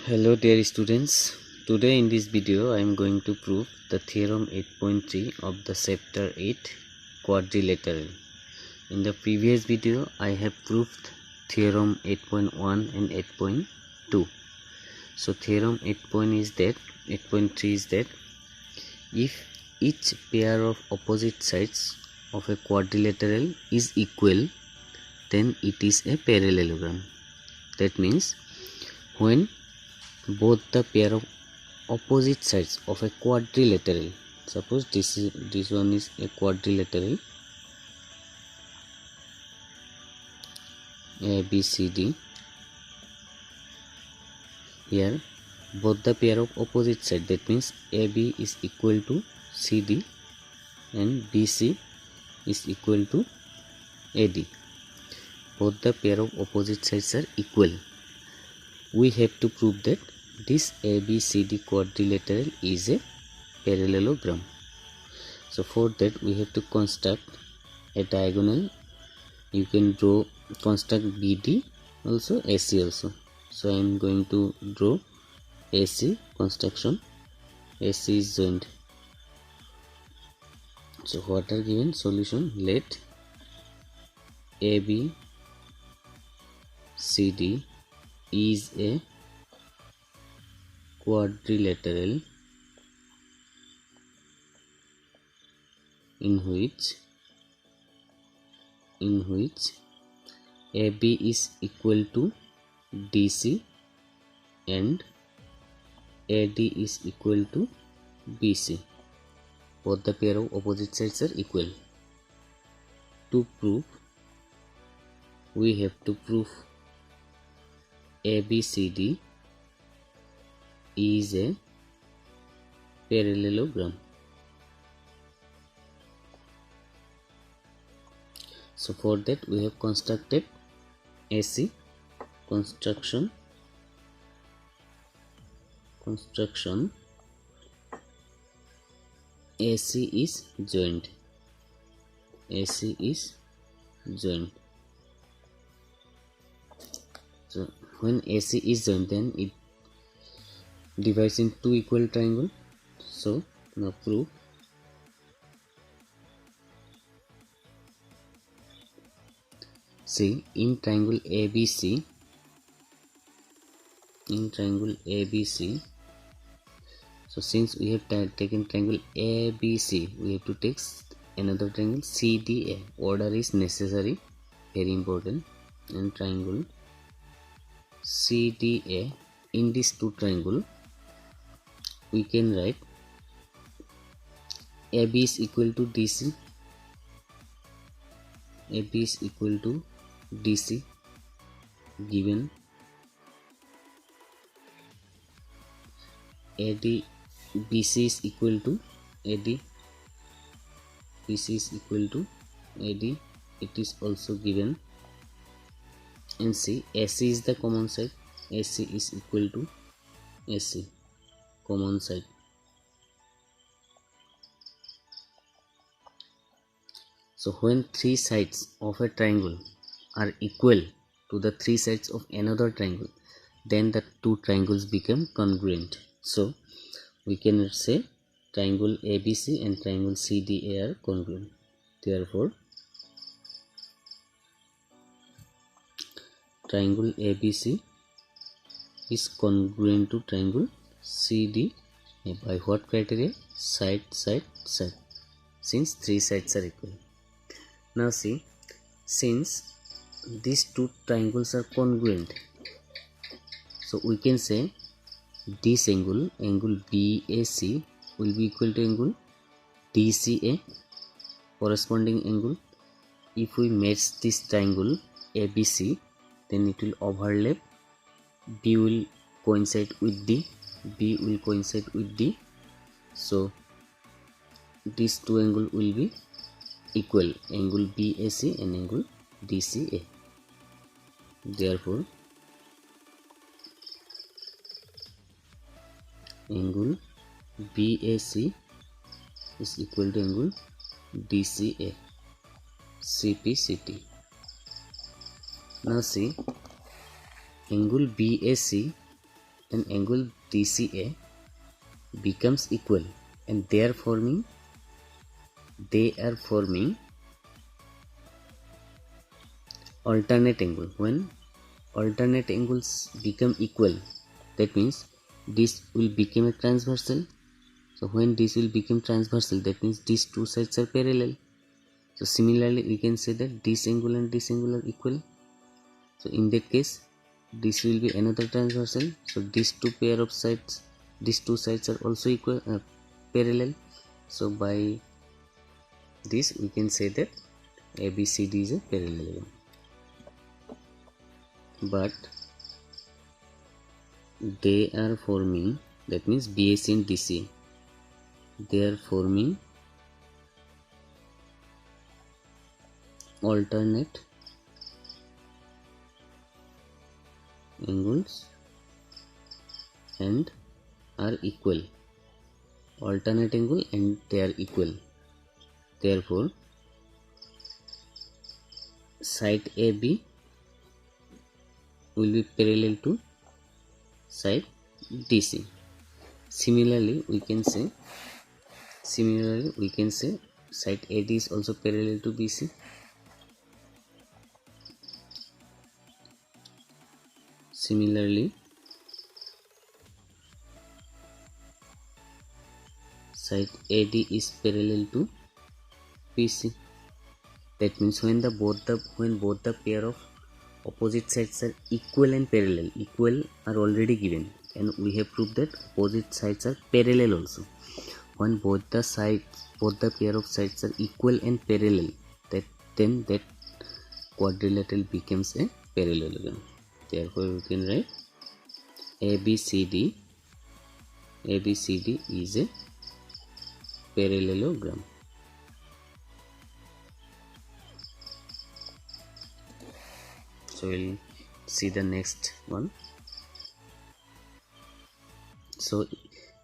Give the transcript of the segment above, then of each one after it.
Hello dear students, today in this video I am going to prove the theorem 8.3 of the chapter 8 quadrilateral. In the previous video I have proved theorem 8.1 and 8.2. So theorem 8.3 is that if each pair of opposite sides of a quadrilateral is equal, then it is a parallelogram. That means when both the pair of opposite sides of a quadrilateral, suppose this one is a quadrilateral ABCD. Here both the pair of opposite side, that means AB is equal to CD and BC is equal to AD. Both the pair of opposite sides are equal. We have to prove that this ABCD quadrilateral is a parallelogram. So for that we have to construct a diagonal. You can construct BD also, AC also. So I am going to draw AC construction. AC is joined. So what are given? Solution: let ABCD is a quadrilateral in which AB is equal to DC and AD is equal to BC. Both the pair of opposite sides are equal. To prove, we have to prove ABCD is a parallelogram. So for that we have constructed AC construction. AC is joined. So when AC is joined, then it divides in two equal triangles. So now prove. See, in triangle ABC, so since we have taken triangle ABC, we have to take another triangle CDA. Order is necessary, very important. And triangle CDA, in these two triangles we can write AB is equal to DC, AB is equal to DC, given AD, BC is equal to AD, BC is equal to AD, it is also given. And see, AC is the common side, AC is equal to AC, common side. So when three sides of a triangle are equal to the three sides of another triangle, then the two triangles become congruent. So we can say triangle ABC and triangle CDA are congruent. Therefore triangle ABC is congruent to triangle CDA. By what criteria? Side, since three sides are equal. Now see, since these two triangles are congruent, so we can say this angle BAC will be equal to angle DCA, corresponding angle. If we match this triangle ABC, then it will overlap. B will coincide with D, B will coincide with D. So these two angles will be equal, angle BAC and angle DCA. Therefore angle BAC is equal to angle DCA, CPCT. Now see, angle BAC then angle DCA becomes equal, and they are forming alternate angle. When alternate angles become equal, that means this will become a transversal. So when this will become transversal, that means these two sides are parallel. So similarly we can say that this angle and this angle are equal. So in that case this will be another transversal. So these two sides are also equal, parallel. So by this we can say that ABCD is a parallelogram. But they are forming, that means BAC and DC, they are forming alternate angles and are equal. Alternate angle and they are equal. Therefore side AB will be parallel to side DC. Similarly we can say side AD is also parallel to BC. Similarly side AD is parallel to BC. That means when both the pair of opposite sides are equal and parallel, equal are already given, and we have proved that opposite sides are parallel also. When both the pair of sides are equal and parallel, then that quadrilateral becomes a parallelogram. Therefore we can write ABCD is a parallelogram. So we'll see the next one. So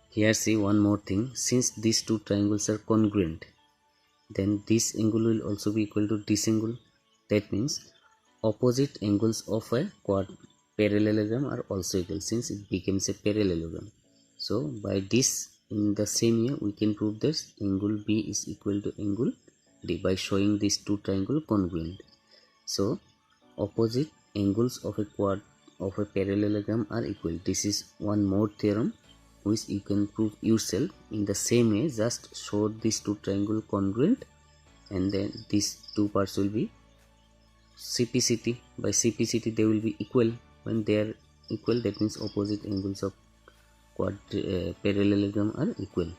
here see one more thing. Since these two triangles are congruent, then this angle will also be equal to this angle. That means opposite angles of a parallelogram are also equal, since it becomes a parallelogram. So by this, in the same way, we can prove this angle B is equal to angle D by showing these two triangles congruent. So opposite angles of a parallelogram are equal. This is one more theorem which you can prove yourself. In the same way, just show these two triangles congruent, and then these two parts will be CPCT. By CPCT they will be equal. When they are equal, that means opposite angles of parallelogram are equal.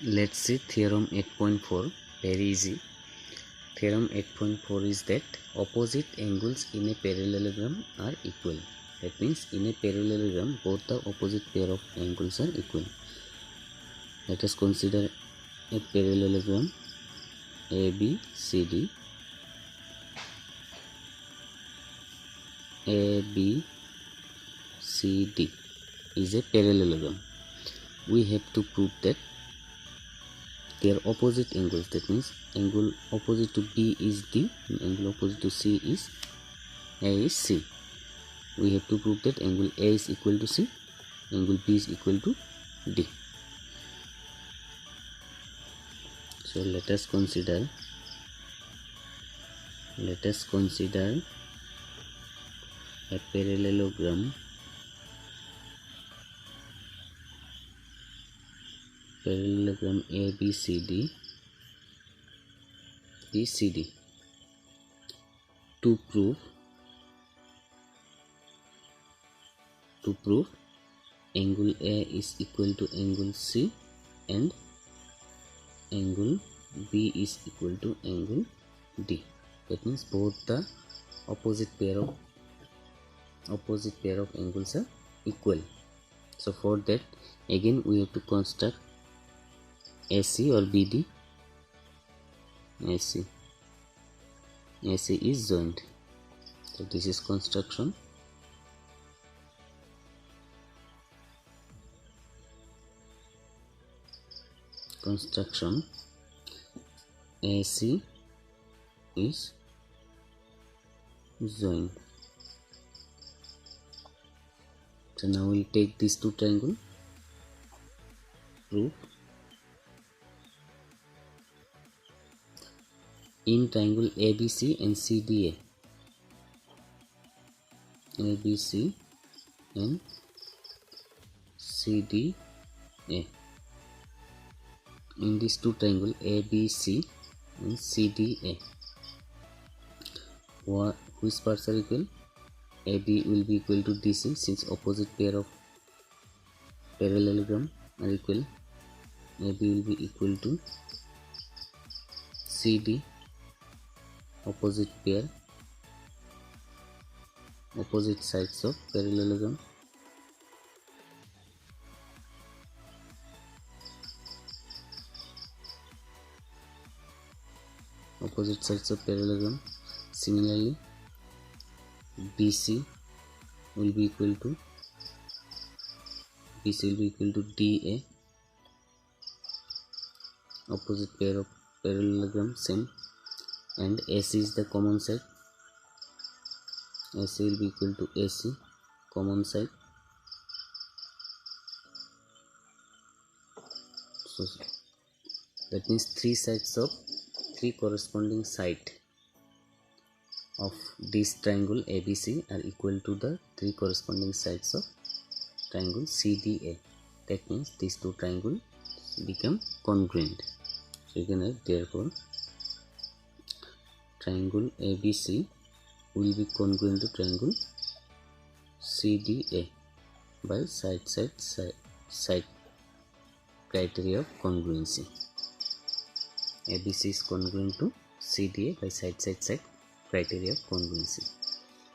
Let's see theorem 8.4. Very easy. Theorem 8.4 is that opposite angles in a parallelogram are equal. That means in a parallelogram both the opposite pair of angles are equal. Let us consider a parallelogram ABCD. ABCD is a parallelogram. We have to prove that their opposite angles, that means angle opposite to B is D, and angle opposite to C is C. We have to prove that angle A is equal to C, angle B is equal to D. So let us consider a parallelogram ABCD DCD. To prove angle A is equal to angle C and angle B is equal to angle D. That means both the opposite pair of angles are equal. So for that, again we have to construct AC or BD. AC is joined. So this is construction. AC is joined. So now we'll take these two triangles, prove. In triangle ABC and CDA, ABC and CDA, in these two triangles ABC and CDA, which parts are equal? AB will be equal to DC since opposite pair of parallelogram are equal. AB will be equal to CD, opposite pair, opposite sides of parallelogram. Opposite sides of parallelogram. Similarly, BC will be equal to DA, opposite pair of parallelogram, same, and AC is the common side. AC will be equal to AC, common side. So that means three corresponding sides of this triangle ABC are equal to the three corresponding sides of triangle CDA. That means these two triangles become congruent. So you can write, therefore triangle ABC will be congruent to triangle CDA by side criteria of congruency. ABC is congruent to CDA by side criteria of congruency.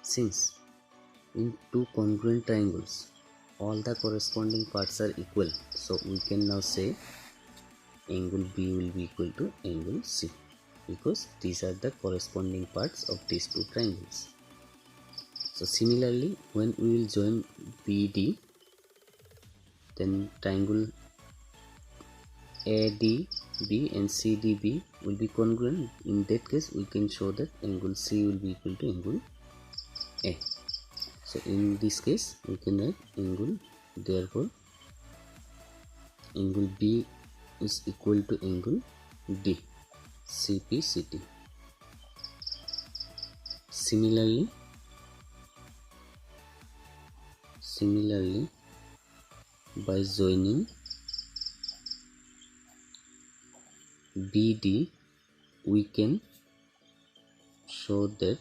Since in two congruent triangles all the corresponding parts are equal, so we can now say angle B will be equal to angle C, because these are the corresponding parts of these two triangles. So similarly, when we will join BD, then triangle ADB and CDB will be congruent. In that case, we can show that angle C will be equal to angle A. So in this case, we can write angle, therefore angle B is equal to angle D, CPCT. Similarly, by joining BD, we can show that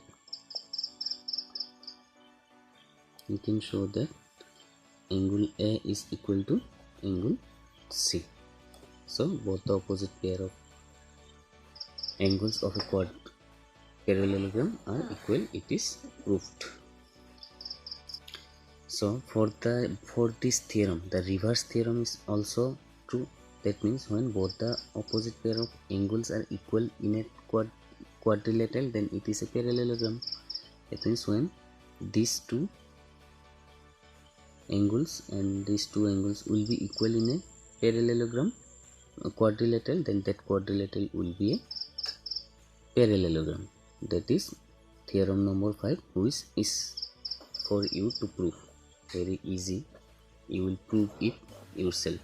angle A is equal to angle C. So both the opposite pair of angles of a parallelogram are equal. It is proved. So for this theorem, the reverse theorem is also true. That means when both the opposite pair of angles are equal in a quadrilateral, then it is a parallelogram. That means when these two angles and these two angles will be equal in a parallelogram, a quadrilateral, then that quadrilateral will be a parallelogram. That is theorem number 5, which is for you to prove. Very easy. You will prove it yourself.